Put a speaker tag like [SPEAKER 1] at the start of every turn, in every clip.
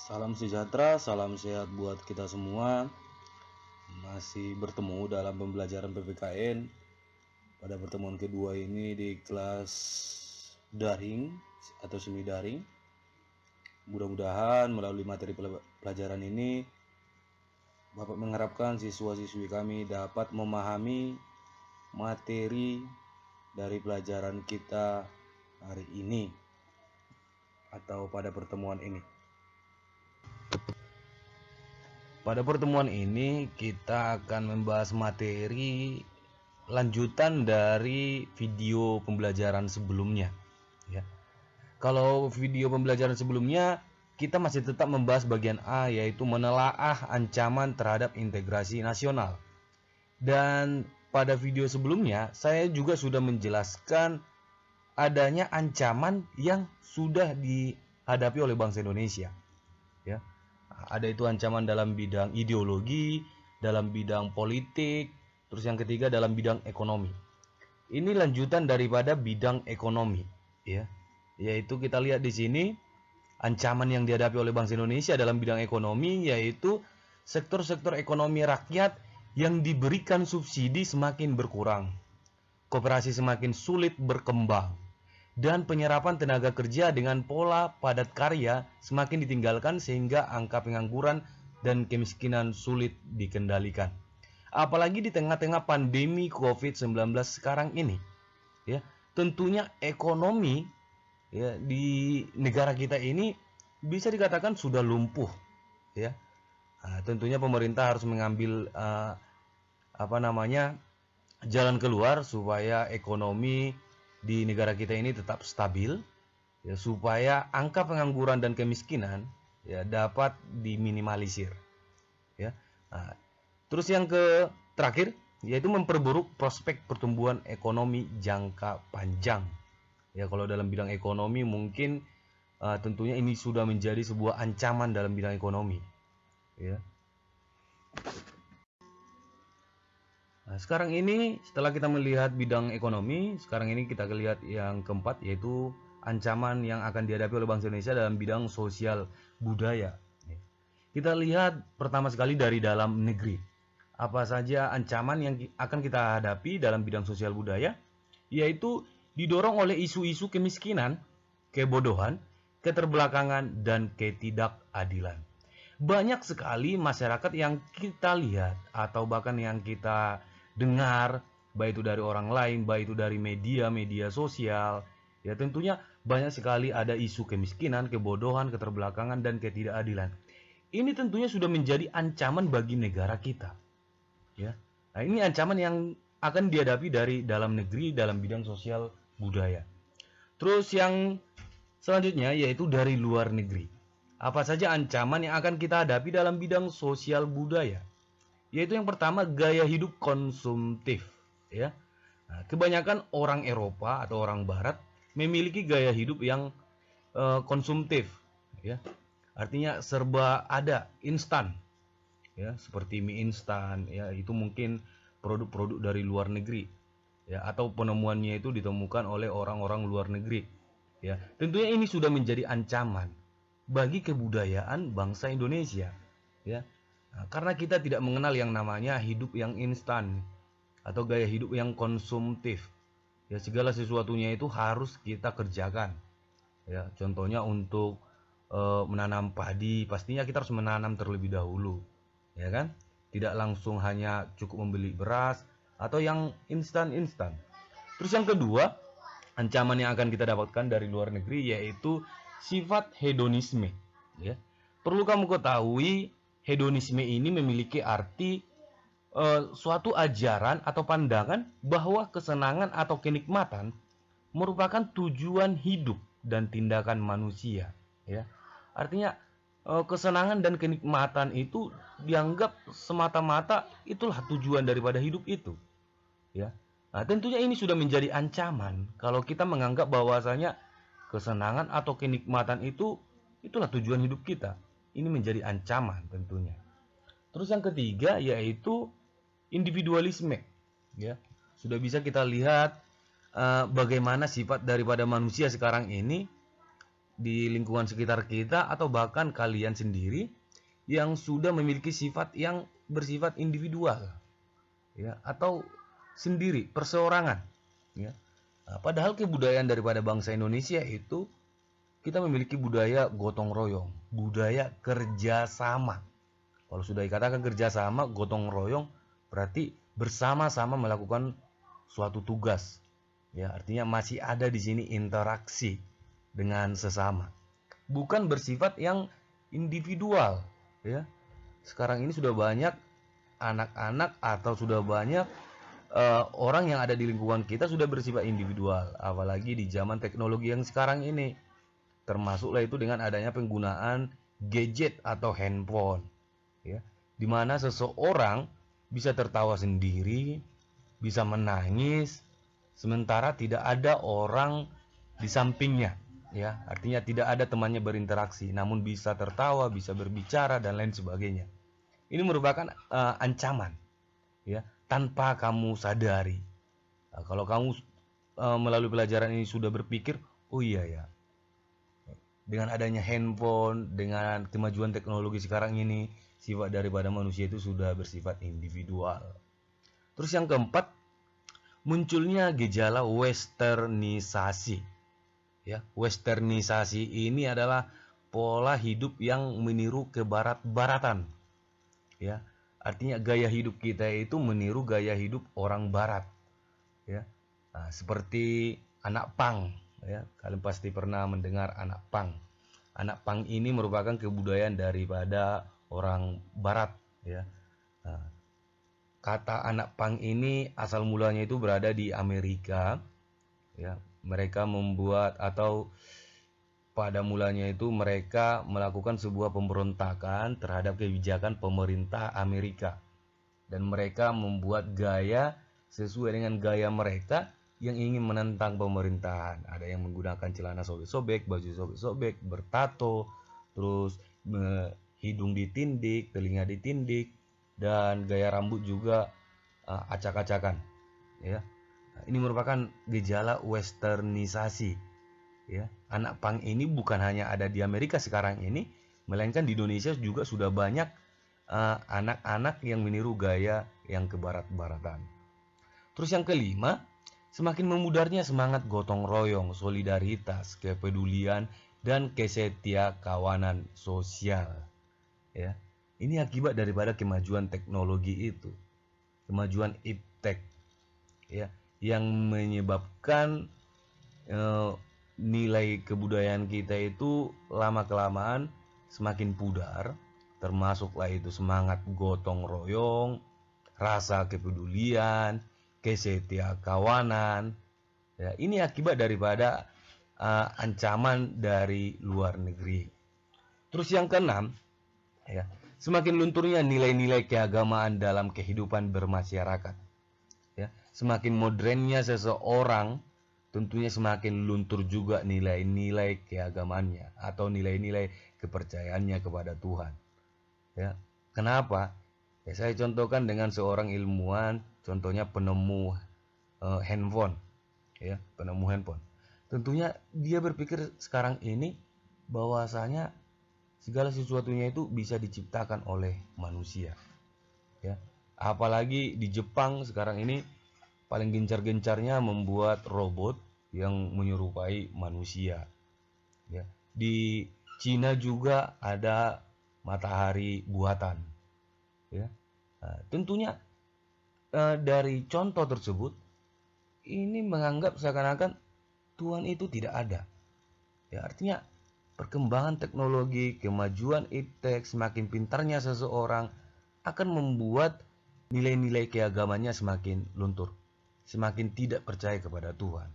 [SPEAKER 1] Salam sejahtera, salam sehat buat kita semua. Masih bertemu dalam pembelajaran PPKN pada pertemuan kedua ini di kelas daring atau semi daring. Mudah-mudahan melalui materi pelajaran ini Bapak mengharapkan siswa-siswi kami dapat memahami materi dari pelajaran kita hari ini atau pada pertemuan ini. Pada pertemuan ini kita akan membahas materi lanjutan dari video pembelajaran sebelumnya ya. Kalau video pembelajaran sebelumnya kita masih tetap membahas bagian A, yaitu menelaah ancaman terhadap integrasi nasional. Dan pada video sebelumnya saya juga sudah menjelaskan adanya ancaman yang sudah dihadapi oleh bangsa Indonesia ya. Ada itu ancaman dalam bidang ideologi, dalam bidang politik, terus yang ketiga dalam bidang ekonomi. Ini lanjutan daripada bidang ekonomi, ya. Yaitu kita lihat di sini ancaman yang dihadapi oleh bangsa Indonesia dalam bidang ekonomi, yaitu sektor-sektor ekonomi rakyat yang diberikan subsidi semakin berkurang, koperasi semakin sulit berkembang, dan penyerapan tenaga kerja dengan pola padat karya semakin ditinggalkan sehingga angka pengangguran dan kemiskinan sulit dikendalikan. Apalagi di tengah-tengah pandemi COVID-19 sekarang ini, ya, tentunya ekonomi ya di negara kita ini bisa dikatakan sudah lumpuh, ya. Tentunya pemerintah harus mengambil jalan keluar supaya ekonomi di negara kita ini tetap stabil, ya, supaya angka pengangguran dan kemiskinan ya dapat diminimalisir, ya. Terus yang terakhir yaitu memperburuk prospek pertumbuhan ekonomi jangka panjang. Ya, kalau dalam bidang ekonomi mungkin tentunya ini sudah menjadi sebuah ancaman dalam bidang ekonomi, ya. Nah, sekarang ini setelah kita melihat bidang ekonomi, sekarang ini kita lihat yang keempat, yaitu ancaman yang akan dihadapi oleh bangsa Indonesia dalam bidang sosial budaya. Kita lihat pertama sekali dari dalam negeri. Apa saja ancaman yang akan kita hadapi dalam bidang sosial budaya? Yaitu didorong oleh isu-isu kemiskinan, kebodohan, keterbelakangan, dan ketidakadilan. Banyak sekali masyarakat yang kita lihat atau bahkan yang kita dengar, baik itu dari orang lain, baik itu dari media sosial, ya tentunya banyak sekali ada isu kemiskinan, kebodohan, keterbelakangan, dan ketidakadilan. Ini tentunya sudah menjadi ancaman bagi negara kita, ya. Nah, ini ancaman yang akan dihadapi dari dalam negeri dalam bidang sosial budaya. Terus yang selanjutnya yaitu dari luar negeri. Apa saja ancaman yang akan kita hadapi dalam bidang sosial budaya? Yaitu yang pertama, gaya hidup konsumtif, ya. Nah, kebanyakan orang Eropa atau orang Barat memiliki gaya hidup yang konsumtif, ya. Artinya serba ada, instan, ya, seperti mie instan, ya, itu mungkin produk-produk dari luar negeri, ya, atau penemuannya itu ditemukan oleh orang-orang luar negeri, ya. Tentunya ini sudah menjadi ancaman bagi kebudayaan bangsa Indonesia, ya. Nah, karena kita tidak mengenal yang namanya hidup yang instan atau gaya hidup yang konsumtif. Ya, segala sesuatunya itu harus kita kerjakan. Ya, contohnya untuk menanam padi, pastinya kita harus menanam terlebih dahulu, ya kan? Tidak langsung hanya cukup membeli beras atau yang instan-instan. Terus yang kedua, ancaman yang akan kita dapatkan dari luar negeri yaitu sifat hedonisme, ya. Perlu kamu ketahui, hedonisme ini memiliki arti suatu ajaran atau pandangan bahwa kesenangan atau kenikmatan merupakan tujuan hidup dan tindakan manusia, ya. Artinya kesenangan dan kenikmatan itu dianggap semata-mata itulah tujuan daripada hidup itu, ya. Nah, tentunya ini sudah menjadi ancaman kalau kita menganggap bahwasanya kesenangan atau kenikmatan itulah tujuan hidup kita. Ini menjadi ancaman tentunya. Terus yang ketiga yaitu individualisme, ya. Sudah bisa kita lihat bagaimana sifat daripada manusia sekarang ini di lingkungan sekitar kita atau bahkan kalian sendiri yang sudah memiliki sifat yang bersifat individual, ya, atau sendiri, perseorangan, ya. Nah, padahal kebudayaan daripada bangsa Indonesia itu kita memiliki budaya gotong royong, budaya kerjasama. Kalau sudah dikatakan kerjasama, gotong royong, berarti bersama-sama melakukan suatu tugas. Ya, artinya masih ada di sini interaksi dengan sesama. Bukan bersifat yang individual, ya. Sekarang ini sudah banyak anak-anak atau sudah banyak orang yang ada di lingkungan kita sudah bersifat individual, apalagi di zaman teknologi yang sekarang ini. Termasuklah itu dengan adanya penggunaan gadget atau handphone, ya, dimana seseorang bisa tertawa sendiri, bisa menangis, sementara tidak ada orang di sampingnya, ya, artinya tidak ada temannya berinteraksi, namun bisa tertawa, bisa berbicara dan lain sebagainya. Ini merupakan ancaman, ya, tanpa kamu sadari. Nah, kalau kamu melalui pelajaran ini sudah berpikir, oh iya ya, dengan adanya handphone, dengan kemajuan teknologi sekarang ini, sifat daripada manusia itu sudah bersifat individual. Terus yang keempat, munculnya gejala westernisasi. Ya, westernisasi ini adalah pola hidup yang meniru kebarat-baratan. Ya, artinya gaya hidup kita itu meniru gaya hidup orang barat. Ya, nah, seperti anak pang. Ya, kalian pasti pernah mendengar anak pang. Anak pang ini merupakan kebudayaan daripada orang barat, ya. Nah, kata anak pang ini asal mulanya itu berada di Amerika, ya. Mereka membuat atau pada mulanya itu mereka melakukan sebuah pemberontakan terhadap kebijakan pemerintah Amerika, dan mereka membuat gaya sesuai dengan gaya mereka yang ingin menentang pemerintahan. Ada yang menggunakan celana sobek-sobek, baju sobek-sobek, bertato, terus hidung ditindik, telinga ditindik, dan gaya rambut juga acak-acakan, ya. Ini merupakan gejala westernisasi, ya. Anak pang ini bukan hanya ada di Amerika sekarang ini, melainkan di Indonesia juga sudah banyak anak-anak yang meniru gaya yang kebarat-baratan. Terus yang kelima, semakin memudarnya semangat gotong royong, solidaritas, kepedulian, dan kesetia kawanan sosial. Ya, ini akibat daripada kemajuan teknologi itu, kemajuan iptek, ya, yang menyebabkan nilai kebudayaan kita itu lama kelamaan semakin pudar, termasuklah itu semangat gotong royong, rasa kepedulian, kesetia kawanan. Ya, ini akibat daripada ancaman dari luar negeri. Terus yang keenam, ya, semakin lunturnya nilai-nilai keagamaan dalam kehidupan bermasyarakat. Ya, semakin modernnya seseorang, tentunya semakin luntur juga nilai-nilai keagamaannya atau nilai-nilai kepercayaannya kepada Tuhan. Ya, kenapa? Ya, saya contohkan dengan seorang ilmuwan, contohnya penemu handphone, ya, penemu handphone. Tentunya dia berpikir sekarang ini bahwasanya segala sesuatunya itu bisa diciptakan oleh manusia, ya. Apalagi di Jepang sekarang ini paling gencar-gencarnya membuat robot yang menyerupai manusia, ya. Di Cina juga ada matahari buatan, ya. Nah, tentunya dari contoh tersebut ini menganggap seakan-akan Tuhan itu tidak ada, ya. Artinya perkembangan teknologi, kemajuan iptek, semakin pintarnya seseorang akan membuat nilai-nilai keagamannya semakin luntur, semakin tidak percaya kepada Tuhan.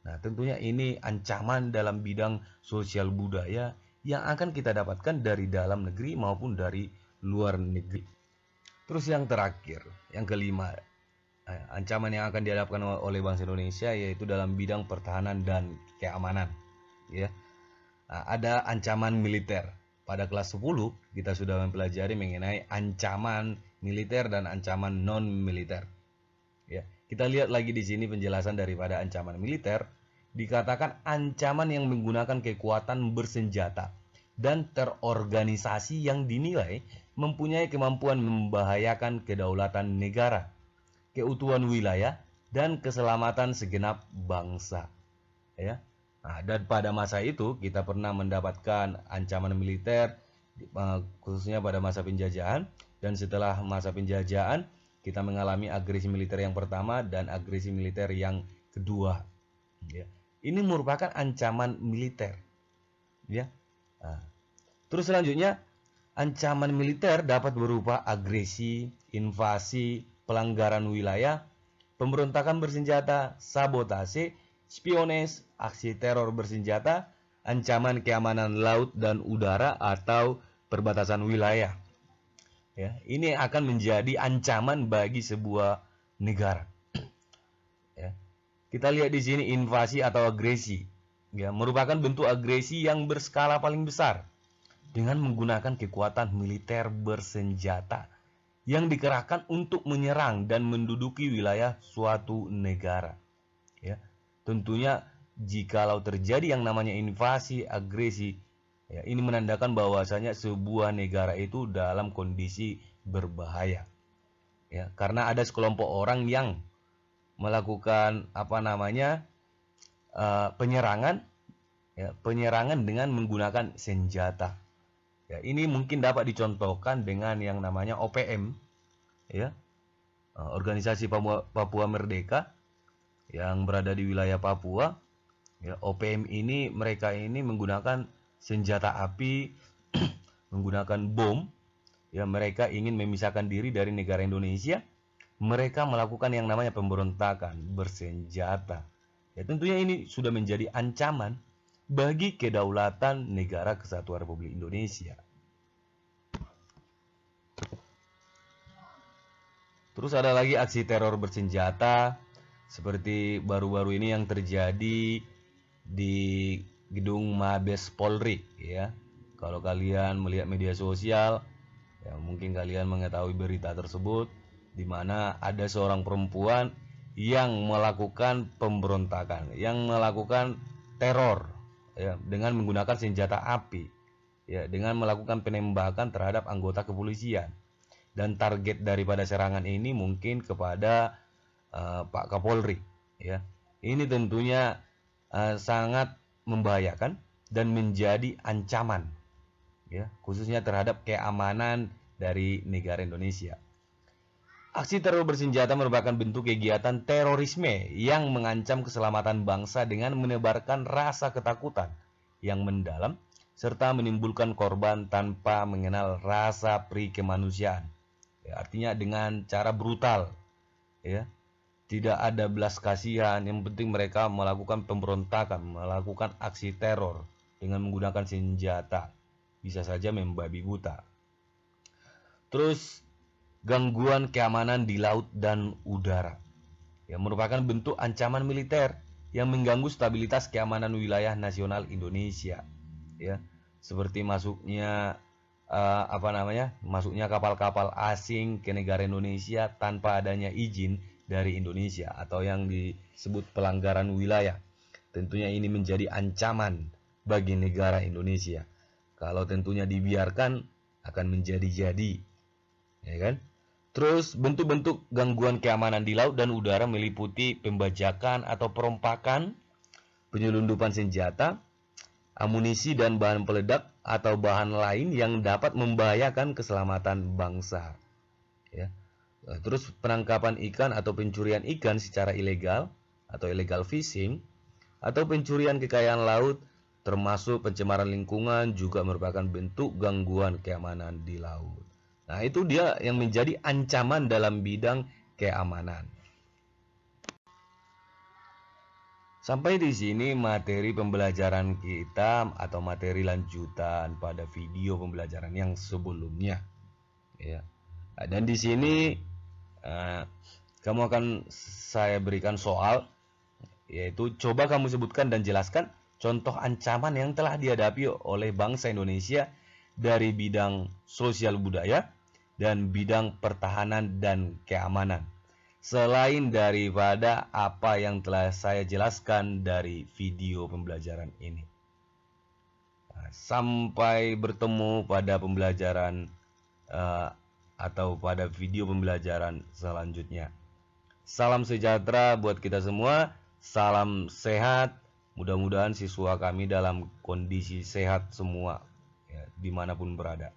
[SPEAKER 1] Nah, tentunya ini ancaman dalam bidang sosial budaya yang akan kita dapatkan dari dalam negeri maupun dari luar negeri. Terus yang terakhir, yang kelima, ancaman yang akan dihadapkan oleh bangsa Indonesia yaitu dalam bidang pertahanan dan keamanan, ya. Nah, ada ancaman militer. Pada kelas 10 kita sudah mempelajari mengenai ancaman militer dan ancaman non militer. Ya, kita lihat lagi di sini penjelasan daripada ancaman militer. dikatakan ancaman yang menggunakan kekuatan bersenjata dan terorganisasi yang dinilai mempunyai kemampuan membahayakan kedaulatan negara, keutuhan wilayah, dan keselamatan segenap bangsa. Ya. Nah, dan pada masa itu kita pernah mendapatkan ancaman militer, khususnya pada masa penjajahan, dan setelah masa penjajahan kita mengalami agresi militer yang pertama dan agresi militer yang kedua. Ya. Ini merupakan ancaman militer. Ya. Nah, terus selanjutnya, ancaman militer dapat berupa agresi, invasi, pelanggaran wilayah, pemberontakan bersenjata, sabotase, spionase, aksi teror bersenjata, ancaman keamanan laut dan udara atau perbatasan wilayah. Ya, ini akan menjadi ancaman bagi sebuah negara. Ya. Kita lihat di sini invasi atau agresi. Ya, merupakan bentuk agresi yang berskala paling besar dengan menggunakan kekuatan militer bersenjata yang dikerahkan untuk menyerang dan menduduki wilayah suatu negara. Ya, tentunya jikalau terjadi yang namanya invasi, agresi, ya, ini menandakan bahwasanya sebuah negara itu dalam kondisi berbahaya. Ya, karena ada sekelompok orang yang melakukan penyerangan, ya, penyerangan dengan menggunakan senjata. Ya, ini mungkin dapat dicontohkan dengan yang namanya OPM, ya, Organisasi Papua Merdeka yang berada di wilayah Papua. Ya, OPM ini mereka ini menggunakan senjata api, menggunakan bom. Ya, mereka ingin memisahkan diri dari negara Indonesia. Mereka melakukan yang namanya pemberontakan bersenjata. Ya, tentunya ini sudah menjadi ancaman bagi kedaulatan Negara Kesatuan Republik Indonesia. Terus ada lagi aksi teror bersenjata seperti baru-baru ini yang terjadi di gedung Mabes Polri, ya. Kalau kalian melihat media sosial, ya mungkin kalian mengetahui berita tersebut, di mana ada seorang perempuan yang melakukan pemberontakan, yang melakukan teror, ya, dengan menggunakan senjata api, ya, dengan melakukan penembakan terhadap anggota kepolisian. Dan target daripada serangan ini mungkin kepada Pak Kapolri. Ya, ini tentunya sangat membahayakan dan menjadi ancaman, ya, khususnya terhadap keamanan dari negara Indonesia. Aksi teror bersenjata merupakan bentuk kegiatan terorisme yang mengancam keselamatan bangsa dengan menebarkan rasa ketakutan yang mendalam serta menimbulkan korban tanpa mengenal rasa pri kemanusiaan. Ya, artinya dengan cara brutal, ya, tidak ada belas kasihan. Yang penting mereka melakukan pemberontakan, melakukan aksi teror dengan menggunakan senjata, bisa saja membabi buta. Terus gangguan keamanan di laut dan udara, yang merupakan bentuk ancaman militer yang mengganggu stabilitas keamanan wilayah nasional Indonesia, ya, seperti masuknya masuknya kapal-kapal asing ke negara Indonesia tanpa adanya izin dari Indonesia atau yang disebut pelanggaran wilayah. Tentunya ini menjadi ancaman bagi negara Indonesia. Kalau tentunya dibiarkan akan menjadi-jadi, ya kan? Terus bentuk-bentuk gangguan keamanan di laut dan udara meliputi pembajakan atau perompakan, penyelundupan senjata, amunisi dan bahan peledak atau bahan lain yang dapat membahayakan keselamatan bangsa. Ya. Terus penangkapan ikan atau pencurian ikan secara ilegal atau illegal fishing atau pencurian kekayaan laut termasuk pencemaran lingkungan juga merupakan bentuk gangguan keamanan di laut. Nah, itu dia yang menjadi ancaman dalam bidang keamanan. Sampai di sini materi pembelajaran kita atau materi lanjutan pada video pembelajaran yang sebelumnya. Ya. Dan di sini kamu akan saya berikan soal, yaitu coba kamu sebutkan dan jelaskan contoh ancaman yang telah dihadapi oleh bangsa Indonesia dari bidang sosial budaya dan bidang pertahanan dan keamanan. selain daripada apa yang telah saya jelaskan dari video pembelajaran ini. Nah, sampai bertemu pada pembelajaran atau pada video pembelajaran selanjutnya. Salam sejahtera buat kita semua, salam sehat. Mudah-mudahan siswa kami dalam kondisi sehat semua, ya, dimanapun berada.